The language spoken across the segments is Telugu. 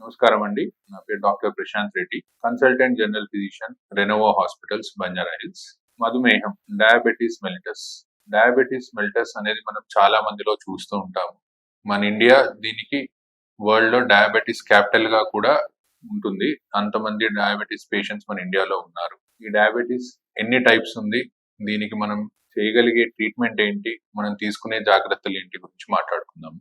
నమస్కారం అండి. నా పేరు doctor Prashanth Reddy, consultant general physician, Renova hospitals, Banjara Hills. మధుమేహం, డయాబెటీస్ మెలిటస్. డయాబెటీస్ మెలిటస్ అనేది మనం చాలా మందిలో చూస్తూ ఉంటాము. మన ఇండియా దీనికి వరల్డ్ లో డయాబెటీస్ క్యాపిటల్ గా కూడా ఉంటుంది. అంతమంది డయాబెటీస్ పేషెంట్స్ మన ఇండియాలో ఉన్నారు. ఈ డయాబెటీస్ ఎన్ని టైప్స్ ఉంది, దీనికి మనం చేయగలిగే ట్రీట్మెంట్ ఏంటి, మనం తీసుకునే జాగ్రత్తలు ఏంటి గురించి మాట్లాడుకుందాం.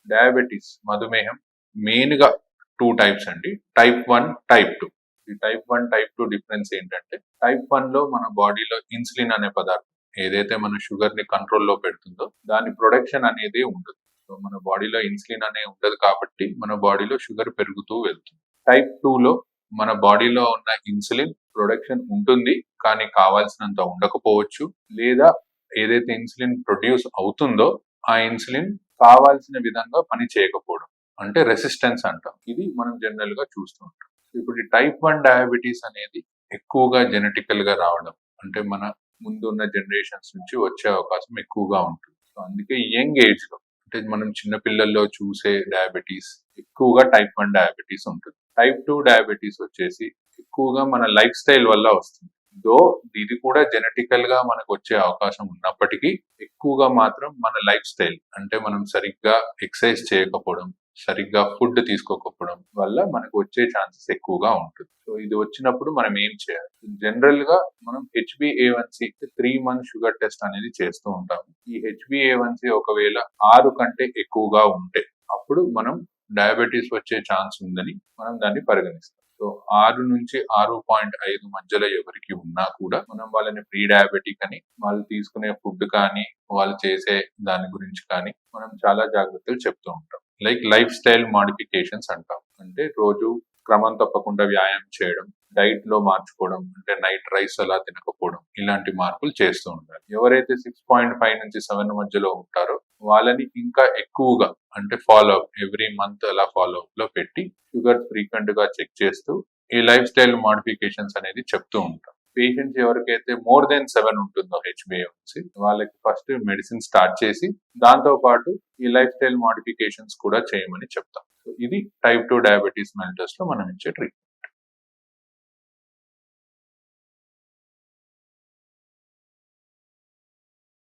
డయాబెటీస్, మధుమేహం మెయిన్ గా 2 టైప్స్ అండి. Type 1, type 2. ఈ టైప్ 1, టైప్ 2 డిఫరెన్స్ ఏంటంటే, టైప్ 1 లో మన బాడీలో ఇన్సులిన్ అనే పదార్థం ఏదైతే మన షుగర్ ని కంట్రోల్లో పెడుతుందో దాని ప్రొడక్షన్ అనేది ఉండదు. సో మన బాడీలో ఇన్సులిన్ అనే ఉండదు కాబట్టి మన బాడీలో షుగర్ పెరుగుతూ వెళ్తుంది. టైప్ 2 లో మన బాడీలో ఉన్న ఇన్సులిన్ ప్రొడక్షన్ ఉంటుంది, కానీ కావాల్సినంత ఉండకపోవచ్చు, లేదా ఏదైతే ఇన్సులిన్ ప్రొడ్యూస్ అవుతుందో ఆ ఇన్సులిన్ కావాల్సిన విధంగా పని చేయకపోవడం, అంటే రెసిస్టెన్స్ అంటాం. ఇది మనం జనరల్ గా చూస్తూ ఉంటాం. ఇప్పుడు ఈ టైప్ 1 డయాబెటీస్ అనేది ఎక్కువగా జెనెటికల్ గా రావడం, అంటే మన ముందున్న జనరేషన్స్ నుంచి వచ్చే అవకాశం ఎక్కువగా ఉంటుంది. సో అందుకే యంగ్ ఏజ్ లో, అంటే మనం చిన్న పిల్లల్లో చూసే డయాబెటీస్ ఎక్కువగా టైప్ 1 డయాబెటీస్ ఉంటుంది. టైప్ 2 డయాబెటీస్ వచ్చేసి ఎక్కువగా మన లైఫ్ స్టైల్ వల్ల వస్తుంది. దో ఇది కూడా జెనెటికల్ గా మనకు వచ్చే అవకాశం ఉన్నప్పటికీ ఎక్కువగా మాత్రం మన లైఫ్ స్టైల్, అంటే మనం సరిగ్గా ఎక్సర్సైజ్ చేయకపోవడం, సరిగ్గా ఫుడ్ తీసుకోకపోవడం వల్ల మనకు వచ్చే ఛాన్సెస్ ఎక్కువగా ఉంటుంది. సో ఇది వచ్చినప్పుడు మనం ఏం చేయాలి? జనరల్ గా మనం HbA1c 3 మంత్ షుగర్ టెస్ట్ అనేది చేస్తూ ఉంటాము. ఈ HbA1c ఒకవేళ 6 కంటే ఎక్కువగా ఉంటే అప్పుడు మనం డయాబెటీస్ వచ్చే ఛాన్స్ ఉందని మనం దాన్ని పరిగణిస్తాం. సో 6 నుంచి 6.5 మధ్యలో ఎవరికి ఉన్నా కూడా మనం వాళ్ళని ప్రీ డయాబెటిక్ అని, వాళ్ళు తీసుకునే ఫుడ్ కానీ వాళ్ళు చేసే దాని గురించి కానీ మనం చాలా జాగ్రత్తలు చెప్తూ ఉంటాం. లైఫ్ స్టైల్ మాడిఫికేషన్స్ అంటాం. అంటే రోజు క్రమం తప్పకుండా వ్యాయామం చేయడం, డైట్ లో మార్చుకోవడం, అంటే నైట్ రైస్ అలా తినకపోవడం, ఇలాంటి మార్పులు చేస్తూ ఉంటారు. ఎవరైతే 6.5 నుంచి 7 మధ్యలో ఉంటారో వాళ్ళని ఇంకా ఎక్కువగా, అంటే ఫాలో అప్ ఎవ్రీ మంత్ అలా ఫాలో అప్ లో పెట్టి షుగర్ ఫ్రీక్వెంట్ గా చెక్ చేస్తూ ఈ లైఫ్ స్టైల్ మాడిఫికేషన్స్ అనేది చెప్తూ ఉంటాం. పేషెంట్స్ ఎవరికైతే మోర్ దెన్ 7 ఉంటుందో HbA1c, వాళ్ళకి ఫస్ట్ మెడిసిన్ స్టార్ట్ చేసి దాంతో పాటు ఈ లైఫ్ స్టైల్ మాడిఫికేషన్స్ కూడా చేయమని చెప్తాం. సో ఇది టైప్ 2 డయాబెటీస్ మెలిటస్ లో మనం ఇచ్చే ట్రీట్మెంట్.